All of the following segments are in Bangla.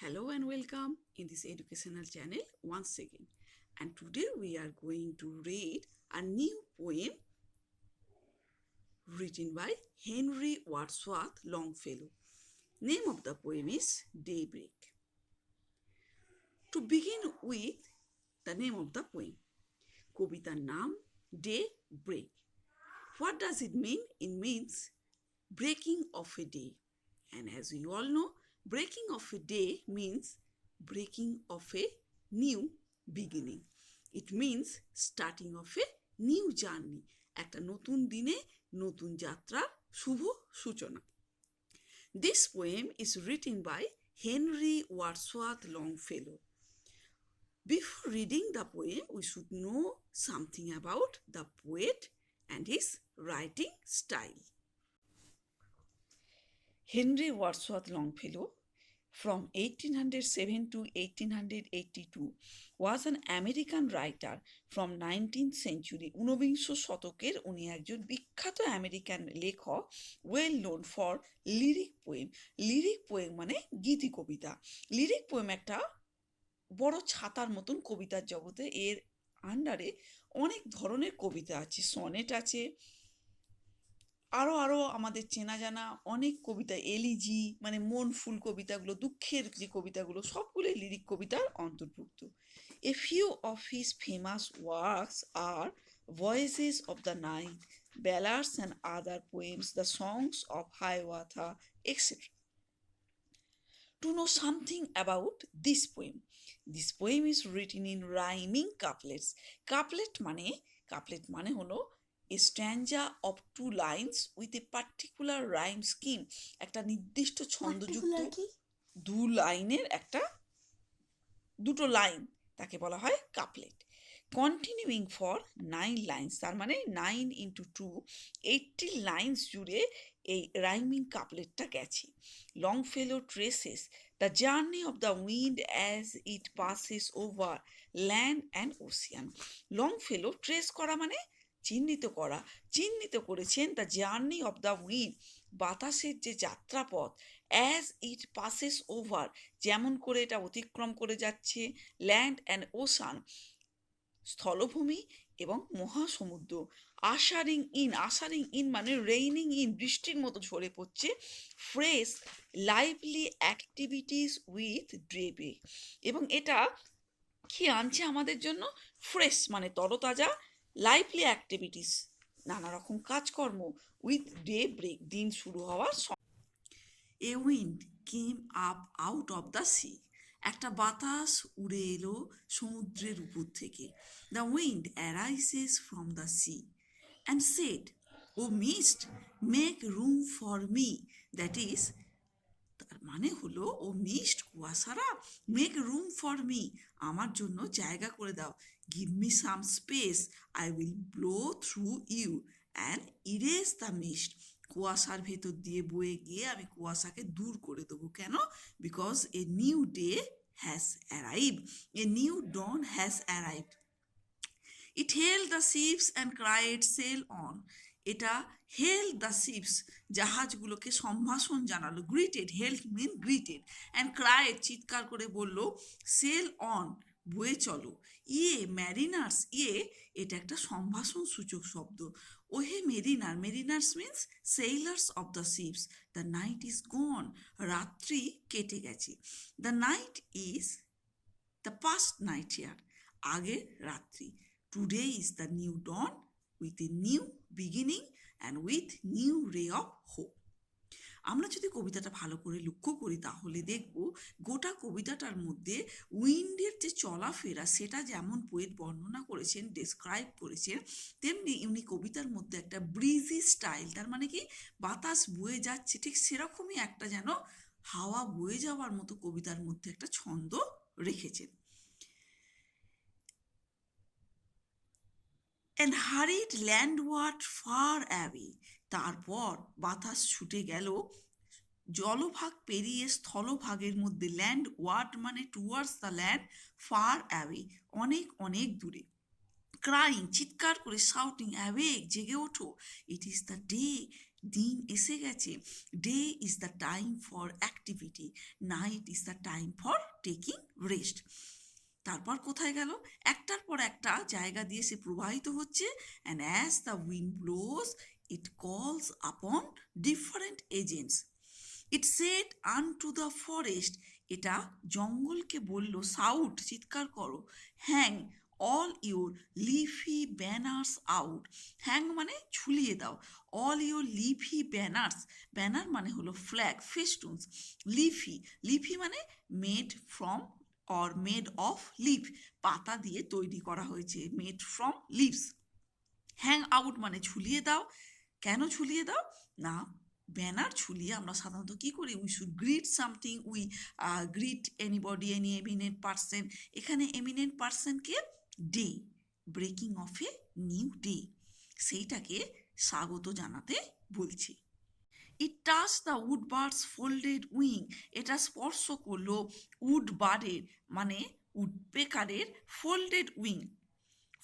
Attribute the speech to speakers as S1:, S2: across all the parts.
S1: Hello and welcome in this educational channel once again. And today we are going to read a new poem written by Henry Wadsworth Longfellow. Name of the poem is Daybreak. To begin with the name of the poem, কবিতার নাম Daybreak. What does it mean? It means breaking of a day. And as we all know, breaking of a day means breaking of a new beginning. It means starting of a new journey. একটা নতুন দিনে নতুন যাত্রার শুভ সূচনা. This poem is written by Henry Wadsworth Longfellow. Before reading the poem, we should know something about the poet and his writing style. Henry Wadsworth Longfellow, from 1807 to 1882, was an American writer from 19th century. ঊনবিংশ শতকের উনি একজন বিখ্যাত আমেরিকান লেখক, well known for lyric poem. Lyric poem মানে গীতি কবিতা. লিরিক পোয়েম একটা বড় ছাতার মতন কবিতার জগতে. এর আন্ডারে অনেক ধরনের কবিতা আছে. সনেট আছে, আরও আমাদের চেনা জানা অনেক কবিতা, এলিজি মানে মনফুল কবিতাগুলো, দুঃখের যে কবিতাগুলো, সবগুলোই লিরিক কবিতার অন্তর্ভুক্ত. A few of his famous works are voices of the night, ballads and other poems, the songs of Hiawatha, etcetera. To know something about this poem is written in rhyming couplets. Couplet মানে হলো a stanza of 2 lines with a particular rhyme scheme. একটা নির্দিষ্ট ছন্দযুক্ত 2 লাইনের দুটো লাইন, তাকে বলা হয় কাপলেট. কন্টিনিউইং ফর 9 লাইন্স, তার মানে 9 into 2, 80 লাইন্স জুড়ে এই রাইমিং কাপলেটটা গেছে. Longfellow traces the journey of the wind as it passes over land and ocean. Longfellow trace করা মানে চিহ্নিত করেছেন the journey of the wind, বাতাসের যে যাত্রাপথ, অ্যাজ ইট পাসেস ওভার, যেমন করে এটা অতিক্রম করে যাচ্ছে, ল্যান্ড অ্যান্ড ওশান, স্থলভূমি এবং মহাসমুদ্র. আশারিং ইন মানে রেইনিং ইন, বৃষ্টির মতো ঝরে পড়ছে. Fresh lively activities with daybreak, এবং এটা কি আনছে আমাদের জন্য? ফ্রেশ মানে তরতাজা, লাইভলি অ্যাক্টিভিটিস নানা রকম কাজকর্ম, উইথ ডে ব্রেক দিন শুরু হওয়ার সময়. A wind came up out of the sea, একটা বাতাস উড়ে এলো সমুদ্রের উপর থেকে. The wind arises from the sea and said, o mist make room for me. That is, তার মানে হলো, ও মিস্ট কুয়াশারা, মেক রুম ফর মি, আমার জন্য জায়গা করে দাও. Give me some space, I will blow through you and erase the mist. কুয়াশার ভেতর দিয়ে বয়ে গিয়ে আমি কুয়াশাকে দূর করে দেবো. কেন? Because a new day has arrived, a new dawn has arrived. It hailed the ships and cried sail on, এটা হেল্ড দ্য শিপস, জাহাজগুলোকে সম্ভাষণ জানালো. Greeted, hailed mean greeted, and cried চিৎকার করে বলল, সেল অন বয়ে চলো. ম্যারিনার্স, এটা একটা সম্ভাষণ সূচক শব্দ. ওহে mariner, mariners means sailors of the ships. The night is gone, রাত্রি কেটে গেছে. The night is the past night here, আগের রাত্রি. Today is the new dawn with a new beginning and with new ray of hope. আমরা যদি কবিতাটা ভালো করে লক্ষ্য করি তাহলে দেখব গোটা কবিতাটার মধ্যে উইন্ডের যে চলাফেরা সেটা যেমন পোয়েট বর্ণনা করেছেন, ডেসক্রাইব করেছেন, তেমনি উনি কবিতার মধ্যে একটা ব্রিজি স্টাইল, তার মানে কি বাতাস বয়ে যাচ্ছে, ঠিক সেরকমই একটা যেন হাওয়া বয়ে যাওয়ার মতো কবিতার মধ্যে একটা ছন্দ রেখেছেন. and hurried landward far away, তারপর বাতাস ছুটে গেল জলভাগ পেরিয়ে স্থলভাগের মধ্যে. ল্যান্ড ওয়ার্ড মানে towards the land, far away অনেক অনেক দূরে. ক্রাইং চিৎকার করে, শাউটিং অ্যাওয়েক জেগে ওঠো, ইট ইজ দ্য ডে দিন এসে গেছে, day is the time for activity, night is the time for taking rest. তারপর কোথায় গেল, একটার পর একটা জায়গা দিয়ে সে প্রবাহিত হচ্ছে, and as the wind blows it calls upon different agents, it said unto the forest, এটা জঙ্গলকে বলল, সাউট চিৎকার করো, hang all your leafy banners out, hang মানে ঝুলিয়ে দাও, all your leafy banners, banner মানে হলো ফ্ল্যাগ, ফেস্টুনস, লিফি, লিফি মানে made from or made of leave, পাতা দিয়ে তৈরি করা হয়েছে, made from leaves, hang out মানে ঝুলিয়ে দাও। কেন ঝুলিয়ে দাও না, ব্যানার ঝুলিয়ে আমরা সাধারণত কী করি, we should greet something, we greet anybody, any eminent person, এখানে এমিনেন্ট পার্সনকে day, breaking of a new day, সেইটাকে স্বাগত জানাতে বলছি। It touch the wood birds folded wing, এটা স্পর্শ করলো উড বার্ডের মানে উডপেকারের ফোল্ডেড উইং,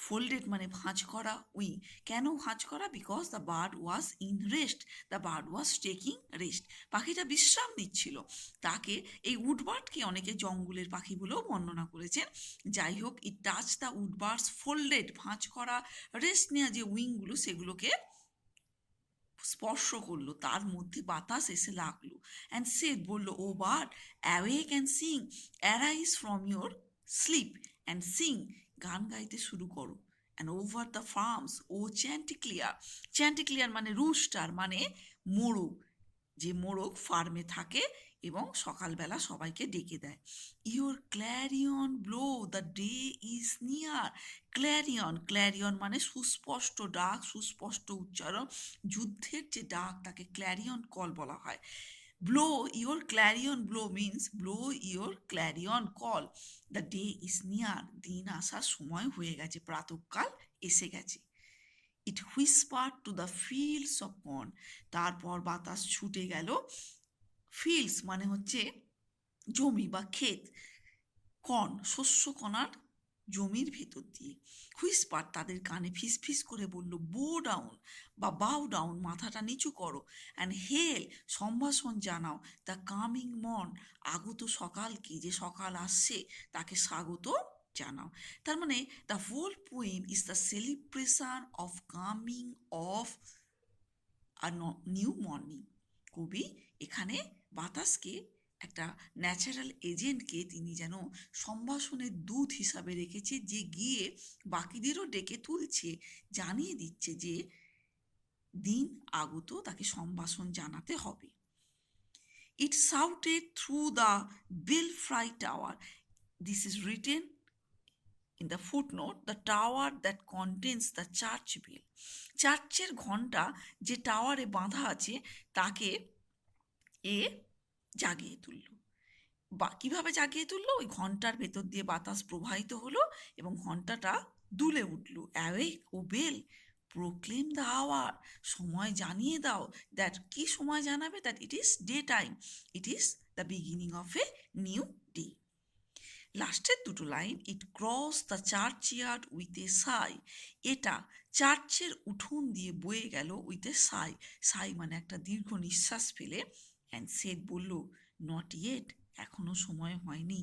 S1: ফোল্ডেড মানে ভাঁজ করা, উইং, কেন ভাঁজ করা, because the bird was in rest, the bird was taking rest, পাখিটা বিশ্রাম নিচ্ছিল। তাকে এই উডবার্ডকে অনেকে জঙ্গলের পাখি বলেও বর্ণনা করেছেন। যাই হোক, ইট টাচ দ্য উডবার্ডস ফোল্ডেড, ভাঁজ করা, রেস্ট নেওয়া যে উইংগুলো সেগুলোকে স্পর্শ করলো, তার মধ্যে বাতাস এসে লাগলো, অ্যান্ড সেড বললো, o bird awake and sing, arise from your sleep and sing, গান গাইতে শুরু করো, and over the farms, o chanticleer, chanticleer মানে রুস্টার মানে মোরগ, যে মোরগ ফার্মে থাকে এবং সকালবেলা সবাইকে ডেকে দেয়, your clarion blow, the day is near, clarion, clarion মানে সুস্পষ্ট ডাক, সুস্পষ্ট উচ্চারণ, যুদ্ধের যে ডাক তাকে ক্ল্যারিয়ন কল বলা হয়। Blow your clarion blow means blow your clarion call, the day is near, দিন আসার সময় হয়ে গেছে, প্রাতঃকাল এসে গেছে। It whisper to the fields of corn, তারপর বাতাস ছুটে গেল, ফিল্ডস মানে হচ্ছে জমি বা ক্ষেত, কর্ন শস্য কণার জমির ভেতর দিয়ে, হুইসপার তাদের কানে ফিস ফিস করে বলল, বো ডাউন বা বাউ ডাউন, মাথাটা নিচু করো, অ্যান্ড হেল সম্ভাষণ জানাও, দ্য কামিং মর্ন, আগত সকালকে, যে সকাল আসছে তাকে স্বাগত জানাও। তার মানে the whole poem is the celebration of coming of আর নিউ মর্নিং। কবি এখানে বাতাসকে, একটা ন্যাচারাল এজেন্টকে তিনি যেন সম্ভাষণের দূত হিসাবে রেখেছে, যে গিয়ে বাকিদেরও ডেকে তুলছে, জানিয়ে দিচ্ছে যে দিন আগত, তাকে সম্ভাষণ জানাতে হবে। It shouted through the belfry tower, this is written in the footnote, the tower that contains the church bell, চার্চের ঘন্টা যে টাওয়ারে বাঁধা আছে তাকে এ জাগিয়ে তুলল, বা কীভাবে জাগিয়ে তুললো, ওই ঘন্টার ভেতর দিয়ে বাতাস প্রবাহিত হলো এবং ঘন্টাটা দুলে উঠল, awake O bell proclaim the hour, সময় জানিয়ে দাও, দ্যাট কি সময় জানাবে, that it is day time, it is the beginning of a new day. লাস্টের দুটো line, it cross the church yard with a sigh, এটা চার্চের উঠোন দিয়ে বয়ে গেল উইথ এ সাই, সাই মানে একটা দীর্ঘ নিঃশ্বাস ফেলে, অ্যান্ড সেড বলল, নট ইয়েট, এখনো সময় হয়নি,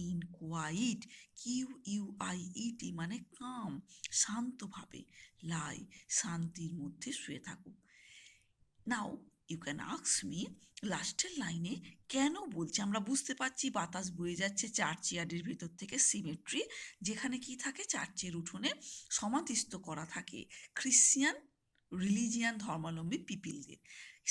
S1: in quiet, Q U I E T মানে কাম, শান্তভাবে, লাই শান্তির মধ্যে শুয়ে থাকো। Now you can ask me, লাস্টের লাইনে কেন বলছে, আমরা বুঝতে পারছি বাতাস বয়ে যাচ্ছে চার্চ ইয়ার্ডের ভেতর থেকে, সিমেট্রি, যেখানে কি থাকে, চার্চের উঠোনে সমাধিস্থ করা থাকে খ্রিশ্চিয়ান রিলিজিয়ান ধর্মাবলম্বী পিপিলদের,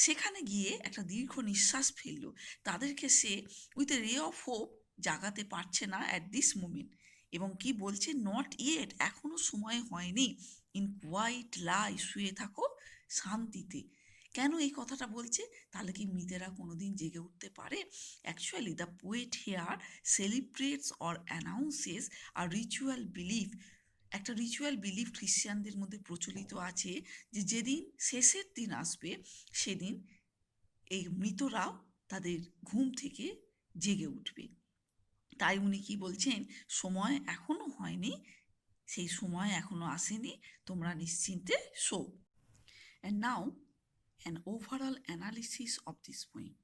S1: সেখানে গিয়ে একটা দীর্ঘ নিঃশ্বাস ফেললো, তাদেরকে সে উইথ এ রে অফ হোপ জাগাতে পারছে না অ্যাট দিস মোমেন্ট, এবং কি বলছে, নট ইয়েট, এখনো সময় হয়নি, ইন কোয়াইট লাই, শুয়ে থাকো শান্তিতে। কেন এই কথাটা বলছে, তাহলে কি মৃতেরা কোনোদিন জেগে উঠতে পারে? Actually the poet here celebrates or announces আর রিচুয়াল বিলিফ, একটা রিচুয়াল বিলিফ খ্রিশ্চানদের মধ্যে প্রচলিত আছে, যে যেদিন শেষের দিন আসবে সেদিন এই মৃতরাও তাদের ঘুম থেকে জেগে উঠবে। তাই উনি কি বলছেন, সময় এখনো হয়নি, সেই সময় এখনো আসেনি, তোমরা নিশ্চিন্তে show. And now an overall analysis of this poem.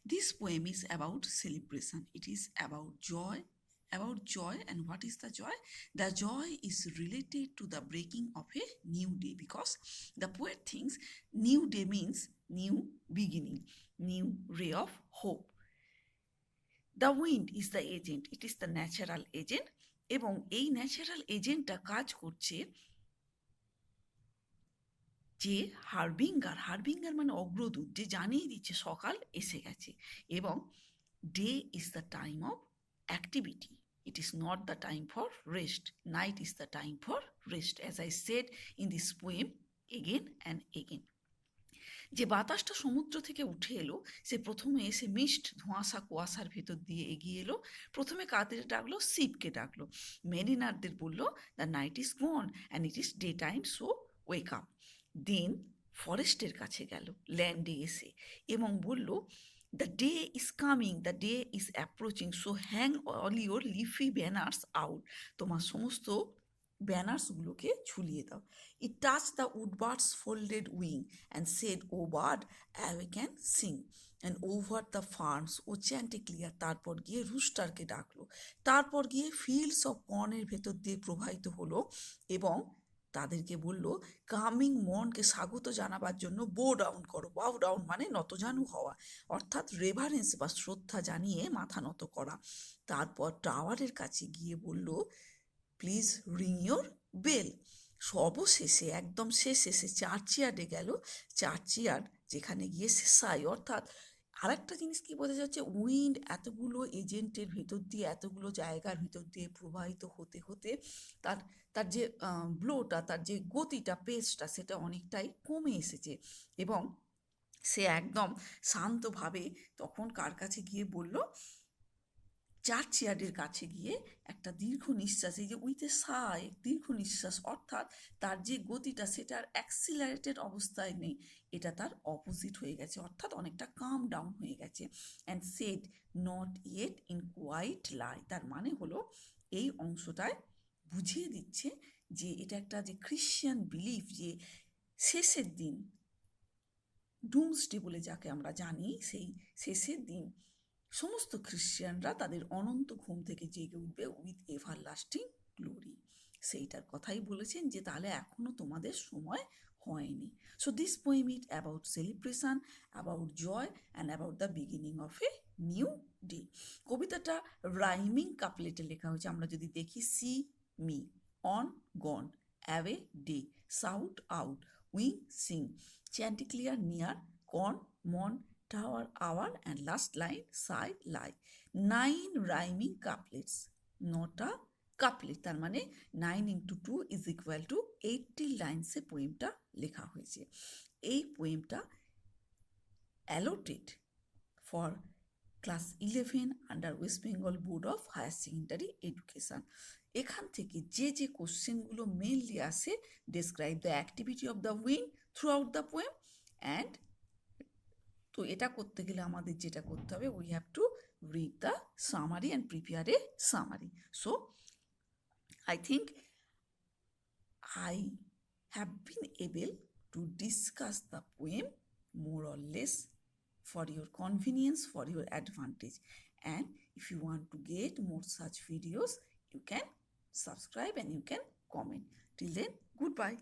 S1: This poem is about celebration. It is about joy. About joy, and what is the joy? The joy is related to the breaking of a new day, because the poet thinks new day means new beginning, new ray of hope. The wind is the agent. It is the natural agent, এবং এই ন্যাচারাল এজেন্টটা কাজ করছে যে হারবিঙ্গার মানে অগ্রদূত, যে জানিয়ে দিচ্ছে সকাল এসে গেছে। এবং day is the time of activity, it is not the time for rest. Night is the time for rest, as I said in this poem again and again. যে বাতাসটা সমুদ্র থেকে উঠে এলো, সে প্রথমে এসে মিস্ট ধোঁয়াশা কুয়াশার ভেতর দিয়ে এগিয়ে এলো। প্রথমে কাদের ডাকলো? শিপকে ডাকলো। মেরিনারদের বললো the night is gone and it is day time, so wake up. Then ফরেস্টের কাছে গেল ল্যান্ডে এসে, এবং বলল the day is coming, the day is approaching, so hang all your leafy banners out, তোমার সমস্ত ব্যানার্সগুলোকে ঝুলিয়ে দাও। It touch the wood birds folded wing and said o bird awake and sing and over the farms, o chanticleer তারপর গিয়ে রুস্টারকে ডাকলো, তারপর গিয়ে ফিল্ডস অফ কর্নের ভেতর দিয়ে প্রবাহিত হলো এবং তাদেরকে বলল কামিং মনকে স্বাগত জানাবার জন্য বো ডাউন করো। বাউ ডাউন মানে নতজানু হওয়া, অর্থাৎ রেভারেন্স বা শ্রদ্ধা জানিয়ে মাথা নত করা। তারপর টাওয়ারের কাছে গিয়ে বলল প্লিজ রিং ইয়োর বেল। সর্বশেষে একদম শেষে সে চার্চিয়ার্ডে গেল। চার্চিয়ার্ড যেখানে গিয়ে সে সাই, অর্থাৎ আরেকটা জিনিস কি বোঝা যাচ্ছে, উইন্ড এতগুলো এজেন্টের ভেতর দিয়ে, এতগুলো জায়গার ভিতর দিয়ে প্রবাহিত হতে হতে তার তার যে ব্লোটা, তার যে গতিটা, পেসটা, সেটা অনেকটাই কমে এসেছে। এবং সে একদম শান্তভাবে তখন কার কাছে গিয়ে বলল, চার্চিয়ার্ডের কাছে গিয়ে একটা দীর্ঘ নিঃশ্বাস, এই যে উইথ এ সাই, দীর্ঘ নিঃশ্বাস, অর্থাৎ তার যে গতিটা সেটা আর অ্যাক্সিলারেটেড অবস্থায় নেই, এটা তার অপোজিট হয়ে গেছে, অর্থাৎ অনেকটা কাম ডাউন হয়ে গেছে। And said not yet in quiet lie, তার মানে হলো এই অংশটায় বুঝিয়ে দিচ্ছে যে এটা একটা যে খ্রিশ্চান বিলিফ, যে শেষের দিন, ডুমসডে বলে যাকে আমরা জানি, সেই শেষের দিন সমস্ত খ্রিশ্চানরা তাদের অনন্ত ঘুম থেকে জেগে উঠবে উইথ এভার লাস্টিং গ্লোরি। সেইটার কথাই বলেছেন যে তাহলে এখনো তোমাদের সময় হয়নি। So this poem it about celebration, about joy and about the beginning of a new day. কবিতাটা রাইমিং কাপলেটে লেখা হয়েছে। আমরা যদি দেখি, sea me, on gone, away day, shout out, wing sing, chanticleer near, corn মন, tower hour, and last line sigh lie. 9 rhyming couplets, নটা কাপলেট, তার মানে 9 into 2 is equal to 80 লাইন্সে পোয়েমটা লেখা হয়েছে। এই পোয়েমটা allotted for class 11 under West Bengal board of higher secondary education. এখান থেকে যে যে কোশ্চেনগুলো মেনলি আসে, describe the activity of the wind throughout the poem, and তো এটা করতে গেলে আমাদের যেটা করতে হবে, we have to read the summary and prepare a summary. So I think I have been able to discuss the poem more or less for your convenience, for your advantage. And if you want to get more such videos, you can subscribe and you can comment. Till then, goodbye.